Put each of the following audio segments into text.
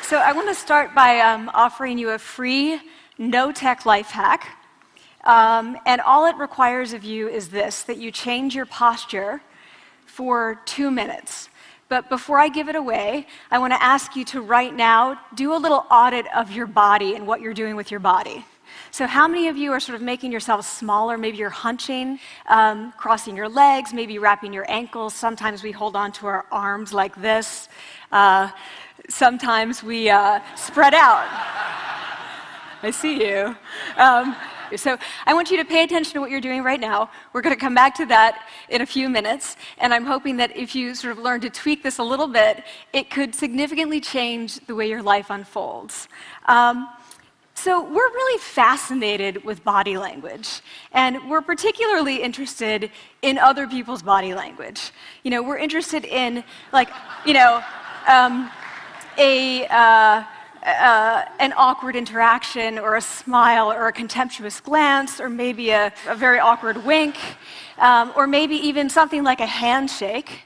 So I want to start by offering you a free, no-tech life hack. And all it requires of you is this, that you change your posture for 2 minutes. But before I give it away, I want to ask you to right now do a little audit of your body and what you're doing with your body. So how many of you are sort of making yourselves smaller? Maybe you're hunching, crossing your legs, maybe wrapping your ankles. Sometimes we hold on to our arms like this. Sometimes we spread out. I see you. So I want you to pay attention to what you're doing right now. We're going to come back to that in a few minutes, and I'm hoping that if you sort of learn to tweak this a little bit, it could significantly change the way your life unfolds. So we're really fascinated with body language, and we're particularly interested in other people's body language. You know, we're interested in, like, you know, an awkward interaction, or a smile, or a contemptuous glance, or maybe a very awkward wink, or maybe even something like a handshake.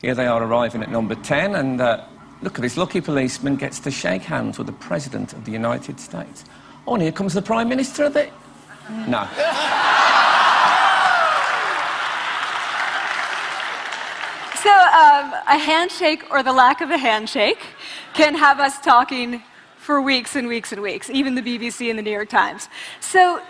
Here they are arriving at number 10, and look at this lucky policeman gets to shake hands with the President of the United States. Oh, and here comes the Prime Minister of the... No. So a handshake, or the lack of a handshake, can have us talking for weeks and weeks and weeks, even the BBC and the New York Times. So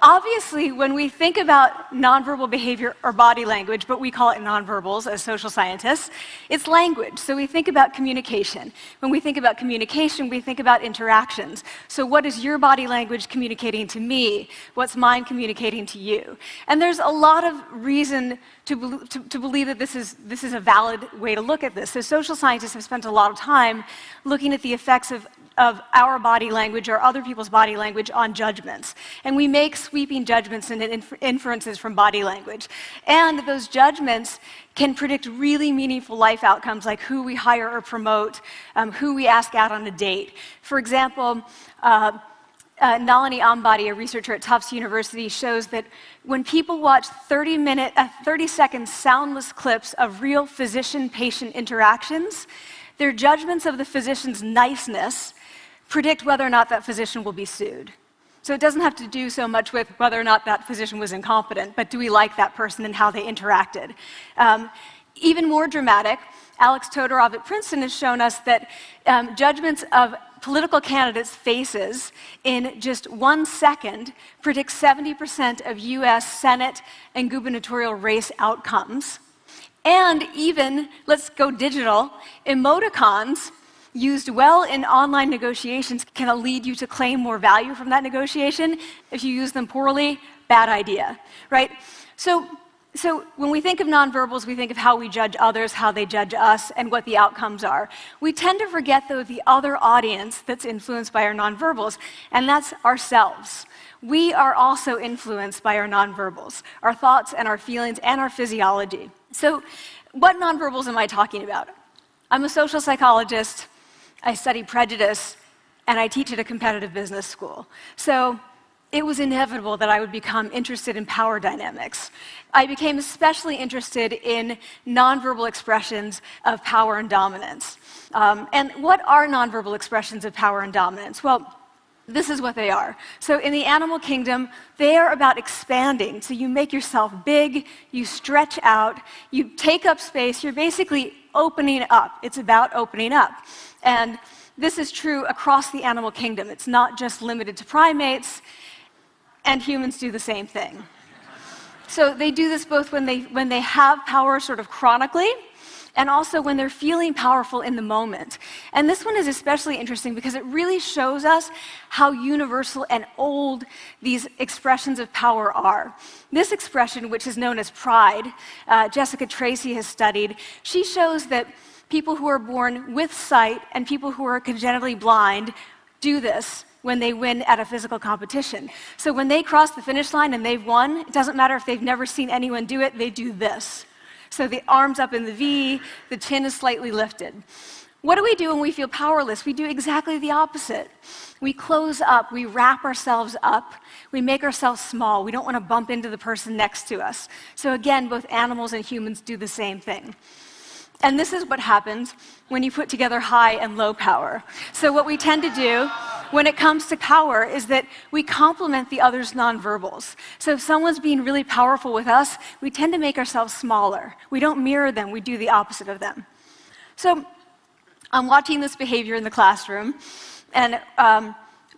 obviously, when we think about nonverbal behavior or body language, but we call it nonverbals as social scientists, it's language. So we think about communication. When we think about communication, we think about interactions. So what is your body language communicating to me? What's mine communicating to you? And there's a lot of reason to believe that this is a valid way to look at this. So social scientists have spent a lot of time looking at the effects of our body language or other people's body language on judgments. And we make sweeping judgments and inferences from body language. And those judgments can predict really meaningful life outcomes, like who we hire or promote, who we ask out on a date. For example, Nalini Ambady, a researcher at Tufts University, shows that when people watch 30-second soundless clips of real physician-patient interactions, their judgments of the physician's niceness predict whether or not that physician will be sued. So it doesn't have to do so much with whether or not that physician was incompetent, but do we like that person and how they interacted? Even more dramatic, Alex Todorov at Princeton has shown us that judgments of political candidates' faces in just 1 second predict 70% of US Senate and gubernatorial race outcomes. And even, let's go digital, emoticons used well in online negotiations can lead you to claim more value from that negotiation. If you use them poorly, bad idea, right? So when we think of nonverbals, we think of how we judge others, how they judge us, and what the outcomes are. We tend to forget, though, the other audience that's influenced by our nonverbals, and that's ourselves. We are also influenced by our nonverbals, our thoughts and our feelings and our physiology. So what nonverbals am I talking about? I'm a social psychologist, I study prejudice, and I teach at a competitive business school. So it was inevitable that I would become interested in power dynamics. I became especially interested in nonverbal expressions of power and dominance. And what are nonverbal expressions of power and dominance? Well, this is what they are. So in the animal kingdom, they are about expanding. So you make yourself big, you stretch out, you take up space, you're basically opening up. It's about opening up. And this is true across the animal kingdom. It's not just limited to primates, and humans do the same thing. So they do this both when they have power sort of chronically, and also when they're feeling powerful in the moment. And this one is especially interesting because it really shows us how universal and old these expressions of power are. This expression, which is known as pride, Jessica Tracy has studied, she shows that people who are born with sight and people who are congenitally blind do this when they win at a physical competition. So when they cross the finish line and they've won, it doesn't matter if they've never seen anyone do it, they do this. So the arms up in the V, the chin is slightly lifted. What do we do when we feel powerless? We do exactly the opposite. We close up, we wrap ourselves up, we make ourselves small. We don't want to bump into the person next to us. So again, both animals and humans do the same thing. And this is what happens when you put together high and low power. So what we tend to do when it comes to power is that we complement the other's nonverbals. So if someone's being really powerful with us, we tend to make ourselves smaller. We don't mirror them, we do the opposite of them. So I'm watching this behavior in the classroom, and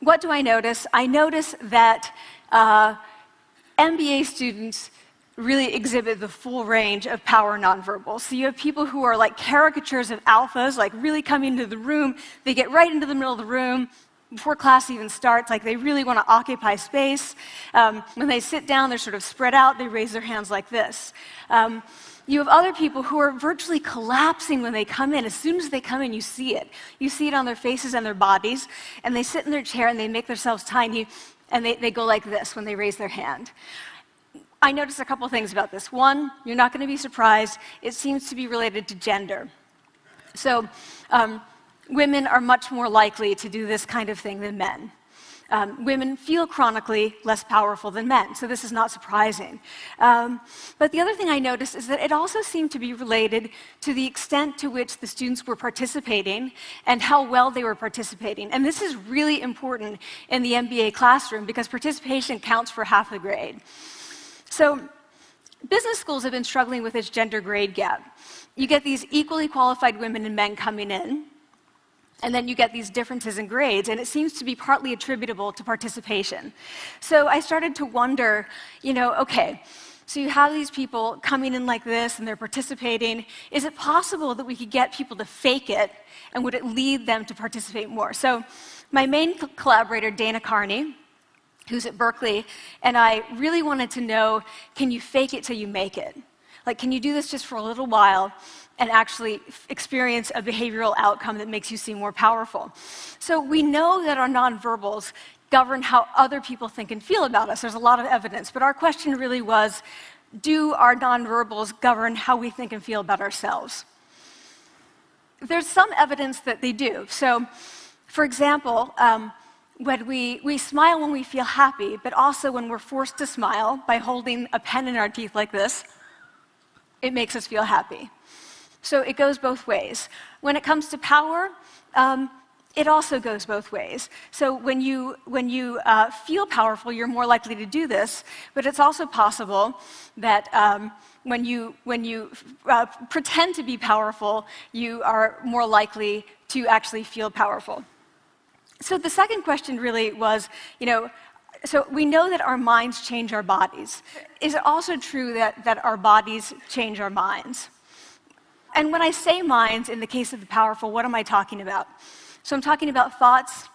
what do I notice? I notice that MBA students really exhibit the full range of power nonverbals. So you have people who are like caricatures of alphas, like really coming into the room. They get right into the middle of the room before class even starts, like they really want to occupy space. When they sit down, they're sort of spread out. They raise their hands like this. You have other people who are virtually collapsing when they come in. As soon as they come in, you see it. You see it on their faces and their bodies, and they sit in their chair and they make themselves tiny, and they go like this when they raise their hand. I noticed a couple things about this. One, you're not going to be surprised, it seems to be related to gender. So women are much more likely to do this kind of thing than men. Women feel chronically less powerful than men, so this is not surprising. But the other thing I noticed is that it also seemed to be related to the extent to which the students were participating and how well they were participating. And this is really important in the MBA classroom because participation counts for half the grade. So business schools have been struggling with this gender grade gap. You get these equally qualified women and men coming in, and then you get these differences in grades, and it seems to be partly attributable to participation. So I started to wonder, okay, so you have these people coming in like this, and they're participating. Is it possible that we could get people to fake it, and would it lead them to participate more? So my main collaborator, Dana Carney, who's at Berkeley, and I really wanted to know, can you fake it till you make it? Like, can you do this just for a little while and actually experience a behavioral outcome that makes you seem more powerful? So we know that our nonverbals govern how other people think and feel about us. There's a lot of evidence, but our question really was, do our nonverbals govern how we think and feel about ourselves? There's some evidence that they do. So, for example, when we smile when we feel happy, but also when we're forced to smile by holding a pen in our teeth like this, it makes us feel happy. So it goes both ways. When it comes to power, it also goes both ways. So when you feel powerful, you're more likely to do this, but it's also possible that when you pretend to be powerful, you are more likely to actually feel powerful. So the second question really was, so we know that our minds change our bodies. Is it also true that our bodies change our minds? And when I say minds, in the case of the powerful, what am I talking about? So I'm talking about thoughts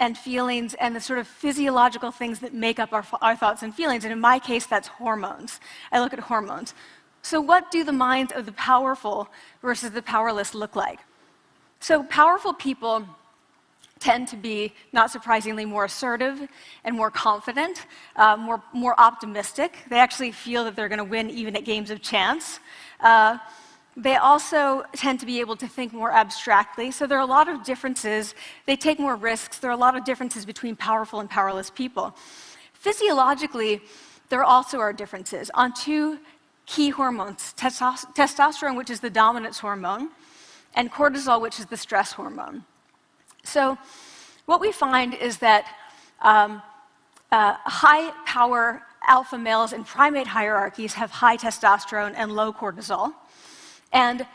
and feelings and the sort of physiological things that make up our thoughts and feelings. And in my case, that's hormones. I look at hormones. So what do the minds of the powerful versus the powerless look like? So powerful people tend to be, not surprisingly, more assertive and more confident, more optimistic. They actually feel that they're going to win even at games of chance. They also tend to be able to think more abstractly. So there are a lot of differences. They take more risks. There are a lot of differences between powerful and powerless people. Physiologically, there also are differences on two key hormones, testosterone, which is the dominance hormone, and cortisol, which is the stress hormone. So what we find is that high-power alpha males in primate hierarchies have high testosterone and low cortisol. And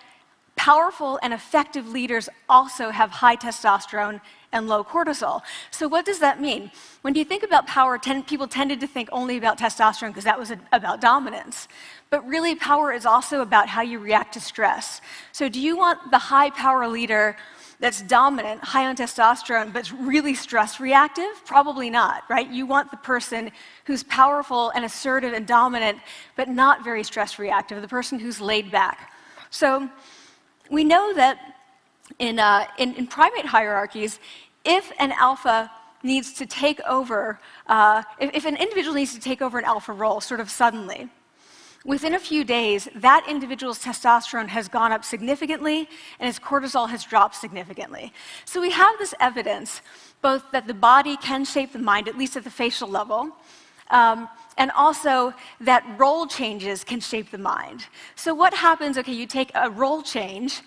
powerful and effective leaders also have high testosterone and low cortisol. So what does that mean? When you think about power, people tended to think only about testosterone because that was about dominance. But really, power is also about how you react to stress. So do you want the high-power leader that's dominant, high on testosterone, but really stress reactive? Probably not, right? You want the person who's powerful and assertive and dominant, but not very stress reactive, the person who's laid back. So we know that in primate hierarchies, if an alpha needs to take over, if an individual needs to take over an alpha role sort of suddenly, within a few days, that individual's testosterone has gone up significantly and his cortisol has dropped significantly. So we have this evidence, both that the body can shape the mind, at least at the facial level, and and also that role changes can shape the mind. So what happens, okay, you take a role change,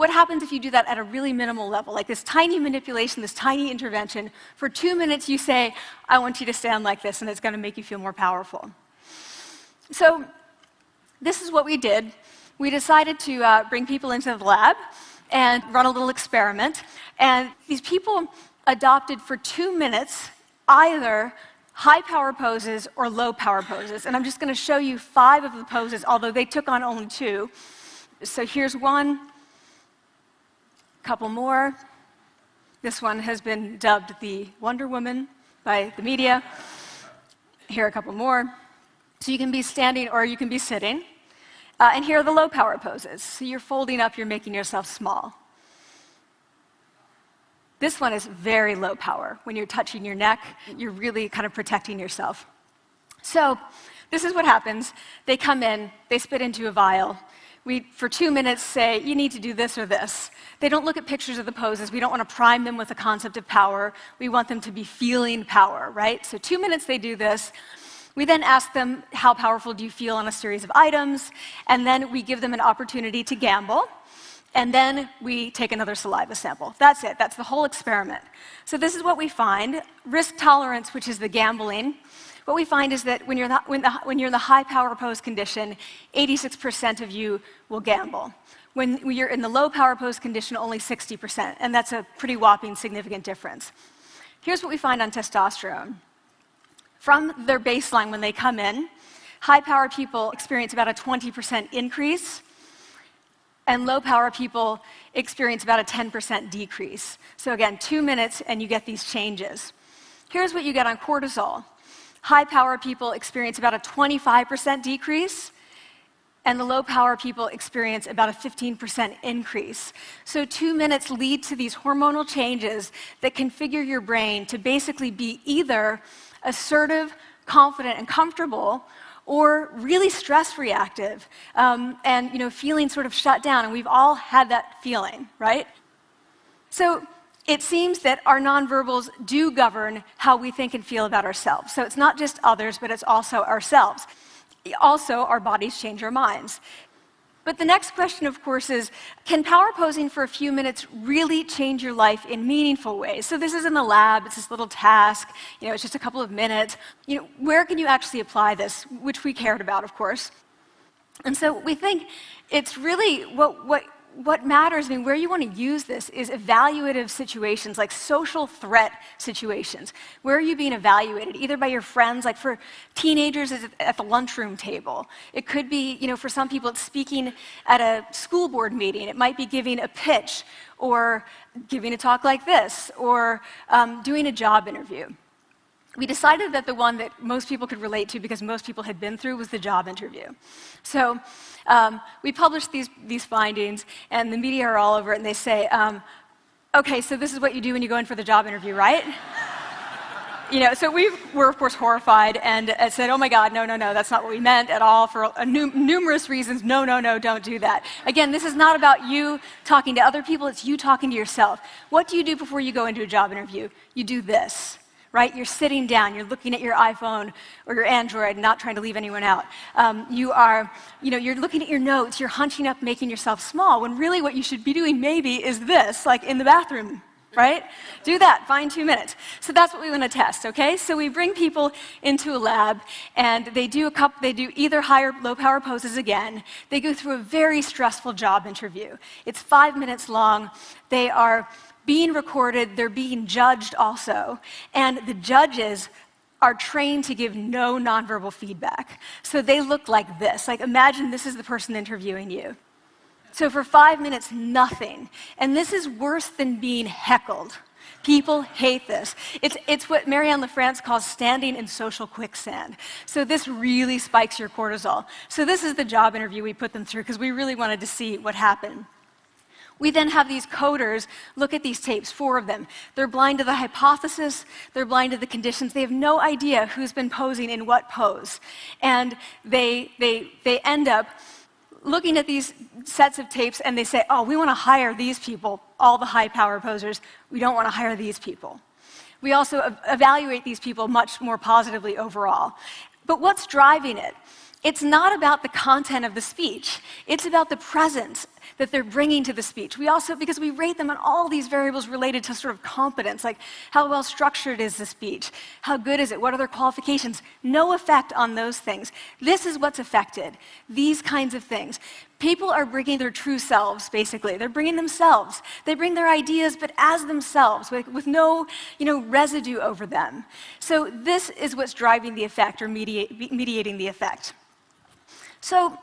what happens if you do that at a really minimal level, like this tiny manipulation, this tiny intervention? For 2 minutes you say, I want you to stand like this, and it's going to make you feel more powerful. So this is what we did. We decided to bring people into the lab and run a little experiment. And these people adopted for 2 minutes either high power poses or low power poses. And I'm just going to show you 5 of the poses, although they took on only 2. So here's one, a couple more. This one has been dubbed the Wonder Woman by the media. Here are a couple more. So you can be standing or you can be sitting. And here are the low power poses. So you're folding up, you're making yourself small. This one is very low power. When you're touching your neck, you're really kind of protecting yourself. So this is what happens. They come in, they spit into a vial. We, for 2 minutes, say, you need to do this or this. They don't look at pictures of the poses. We don't want to prime them with the concept of power. We want them to be feeling power, right? So 2 minutes they do this. We then ask them, how powerful do you feel on a series of items? And then we give them an opportunity to gamble. And then we take another saliva sample. That's it. That's the whole experiment. So this is what we find. Risk tolerance, which is the gambling. What we find is that when you're in the high power pose condition, 86% of you will gamble. When you're in the low power pose condition, only 60%. And that's a pretty whopping significant difference. Here's what we find on testosterone. From their baseline when they come in, high power people experience about a 20% increase, and low power people experience about a 10% decrease. So again, 2 minutes and you get these changes. Here's what you get on cortisol. High power people experience about a 25% decrease, and the low power people experience about a 15% increase. So 2 minutes lead to these hormonal changes that configure your brain to basically be either assertive, confident, and comfortable, or really stress reactive, and feeling sort of shut down. And we've all had that feeling, right? So it seems that our nonverbals do govern how we think and feel about ourselves. So it's not just others, but it's also ourselves. Also, our bodies change our minds. But the next question, of course, is, can power posing for a few minutes really change your life in meaningful ways? So this is in the lab, it's this little task, it's just a couple of minutes. Where can you actually apply this, which we cared about, of course. And so we think it's really what matters, where you want to use this is evaluative situations, like social threat situations. Where are you being evaluated? Either by your friends, like for teenagers, it's at the lunchroom table. It could be, for some people, it's speaking at a school board meeting. It might be giving a pitch, or giving a talk like this, or doing a job interview. We decided that the one that most people could relate to, because most people had been through, was the job interview. So we published these findings, and the media are all over it, and they say, okay, so this is what you do when you go in for the job interview, right? So we were, of course, horrified and said, oh my God, no, that's not what we meant at all, for numerous reasons. No, don't do that. Again, this is not about you talking to other people, it's you talking to yourself. What do you do before you go into a job interview? You do this. Right? You're sitting down, you're looking at your iPhone or your Android, not trying to leave anyone out. You're looking at your notes, you're hunching up, making yourself small, when really what you should be doing maybe is this, like in the bathroom, right? Do that, find 2 minutes. So that's what we want to test, okay? So we bring people into a lab, and they do either high or low power poses again. They go through a very stressful job interview. It's 5 minutes long. They are being recorded, they're being judged also, and the judges are trained to give no nonverbal feedback. So they look like this. Like, imagine this is the person interviewing you. So for 5 minutes, nothing. And this is worse than being heckled. People hate this. It's what Marianne LaFrance calls standing in social quicksand. So this really spikes your cortisol. So this is the job interview we put them through, because we really wanted to see what happened. We then have these coders look at these tapes, 4 of them. They're blind to the hypothesis, they're blind to the conditions. They have no idea who's been posing in what pose. And they end up looking at these sets of tapes, and they say, oh, we want to hire these people, all the high power posers. We don't want to hire these people. We also evaluate these people much more positively overall. But what's driving it? It's not about the content of the speech. It's about the presence that they're bringing to the speech. We also, because we rate them on all these variables related to sort of competence, like how well structured is the speech? How good is it? What are their qualifications? No effect on those things. This is what's affected, these kinds of things. People are bringing their true selves, basically. They're bringing themselves. They bring their ideas, but as themselves, with no residue over them. So this is what's driving the effect, or mediating the effect. So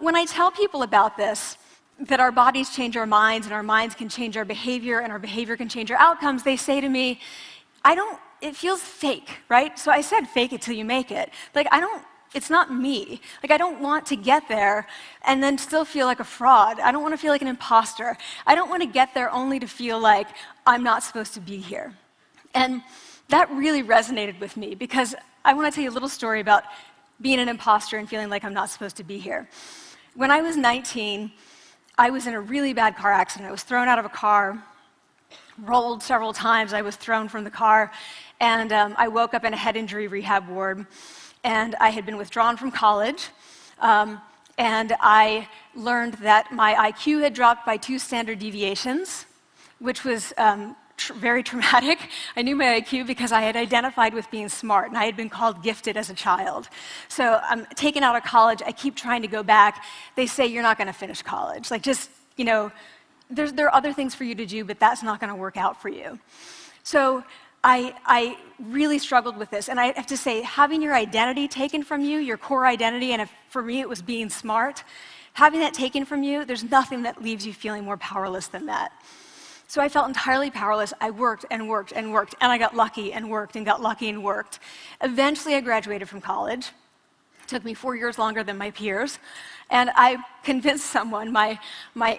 when I tell people about this, that our bodies change our minds, and our minds can change our behavior, and our behavior can change our outcomes, they say to me, it feels fake, right? So I said, fake it till you make it. Like, it's not me. Like, I don't want to get there and then still feel like a fraud. I don't want to feel like an imposter. I don't want to get there only to feel like I'm not supposed to be here. And that really resonated with me, because I want to tell you a little story about being an imposter and feeling like I'm not supposed to be here. When I was 19, I was in a really bad car accident. I was thrown out of a car, rolled several times. I was thrown from the car, and I woke up in a head injury rehab ward. And I had been withdrawn from college, and I learned that my IQ had dropped by 2 standard deviations, which was very traumatic. I knew my IQ because I had identified with being smart, and I had been called gifted as a child. So I'm taken out of college. I keep trying to go back. They say, you're not going to finish college. Like, just, there are other things for you to do, but that's not going to work out for you. So I really struggled with this. And I have to say, having your identity taken from you, your core identity, and for me it was being smart, having that taken from you, there's nothing that leaves you feeling more powerless than that. So I felt entirely powerless. I worked and worked and worked, and I got lucky and worked and got lucky and worked. Eventually, I graduated from college. It took me 4 years longer than my peers. And I convinced someone, my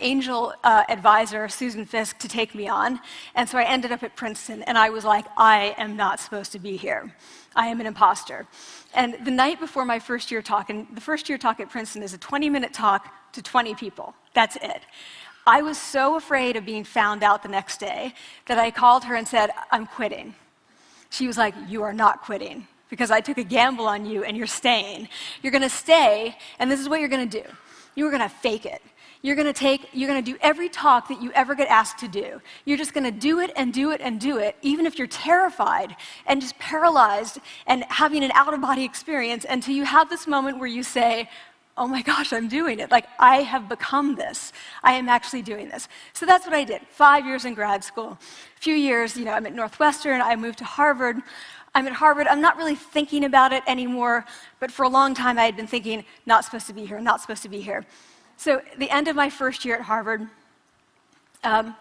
angel advisor, Susan Fisk, to take me on. And so I ended up at Princeton, and I was like, I am not supposed to be here. I am an imposter. And the night before my first year talk, and the first year talk at Princeton is a 20-minute talk to 20 people. That's it. I was so afraid of being found out the next day that I called her and said, I'm quitting. She was like, you are not quitting, because I took a gamble on you and you're staying. You're going to stay, and this is what you're going to do. You're going to fake it. You're going to do every talk that you ever get asked to do. You're just going to do it and do it and do it, even if you're terrified and just paralyzed and having an out-of-body experience, until you have this moment where you say, oh my gosh, I'm doing it. Like, I have become this. I am actually doing this. So that's what I did. 5 years in grad school. A few years, I'm at Northwestern. I moved to Harvard. I'm at Harvard. I'm not really thinking about it anymore, but for a long time I had been thinking, not supposed to be here, not supposed to be here. So at the end of my first year at Harvard, a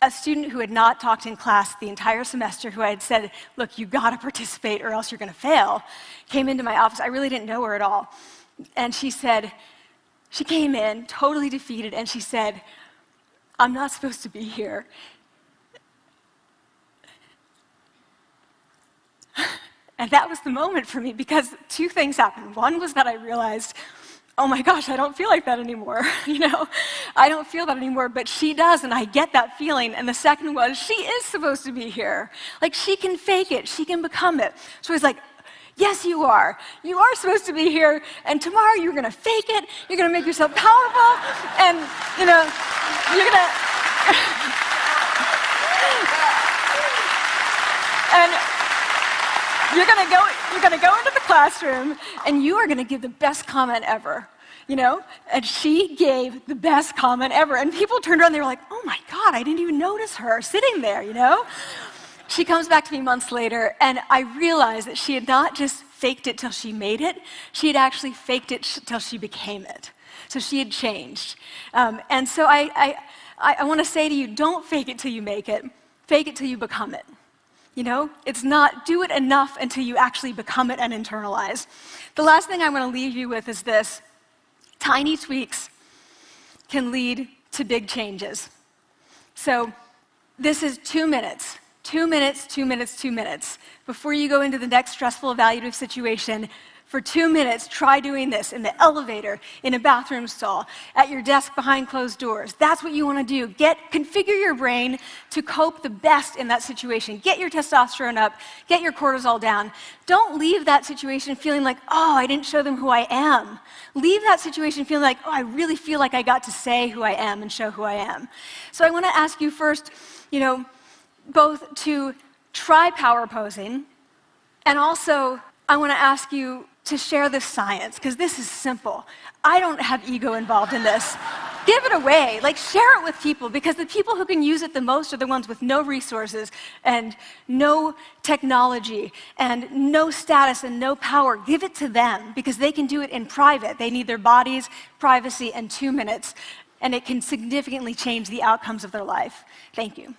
student who had not talked in class the entire semester, who I had said, look, you got to participate or else you're going to fail, came into my office. I really didn't know her at all. And she came in totally defeated, and she said, I'm not supposed to be here. And that was the moment for me, because 2 things happened. One was that I realized, oh my gosh, I don't feel like that anymore. I don't feel that anymore, but she does, and I get that feeling. And the second was, she is supposed to be here. Like, she can fake it, she can become it. So I was like, yes, you are. You are supposed to be here, and tomorrow you're going to fake it, you're going to make yourself powerful, and, you're going to... and you're going to go into the classroom, and you are going to give the best comment ever, And she gave the best comment ever, and people turned around, and they were like, oh my God, I didn't even notice her sitting there, She comes back to me months later, and I realized that she had not just faked it till she made it, she had actually faked it till she became it. So she had changed. And so I want to say to you, don't fake it till you make it. Fake it till you become it. It's not do it enough until you actually become it and internalize. The last thing I'm going to leave you with is this. Tiny tweaks can lead to big changes. So this is 2 minutes. 2 minutes, 2 minutes, 2 minutes. Before you go into the next stressful evaluative situation, For 2 minutes, try doing this in the elevator, in a bathroom stall, at your desk behind closed doors. That's what you want to do. Configure your brain to cope the best in that situation. Get your testosterone up, get your cortisol down. Don't leave that situation feeling like, oh, I didn't show them who I am. Leave that situation feeling like, oh, I really feel like I got to say who I am and show who I am. So I want to ask you first, both to try power posing, and also I want to ask you to share this science, because this is simple. I don't have ego involved in this. Give it away. Share it with people, because the people who can use it the most are the ones with no resources and no technology and no status and no power. Give it to them, because they can do it in private. They need their bodies, privacy, and 2 minutes, and it can significantly change the outcomes of their life. Thank you.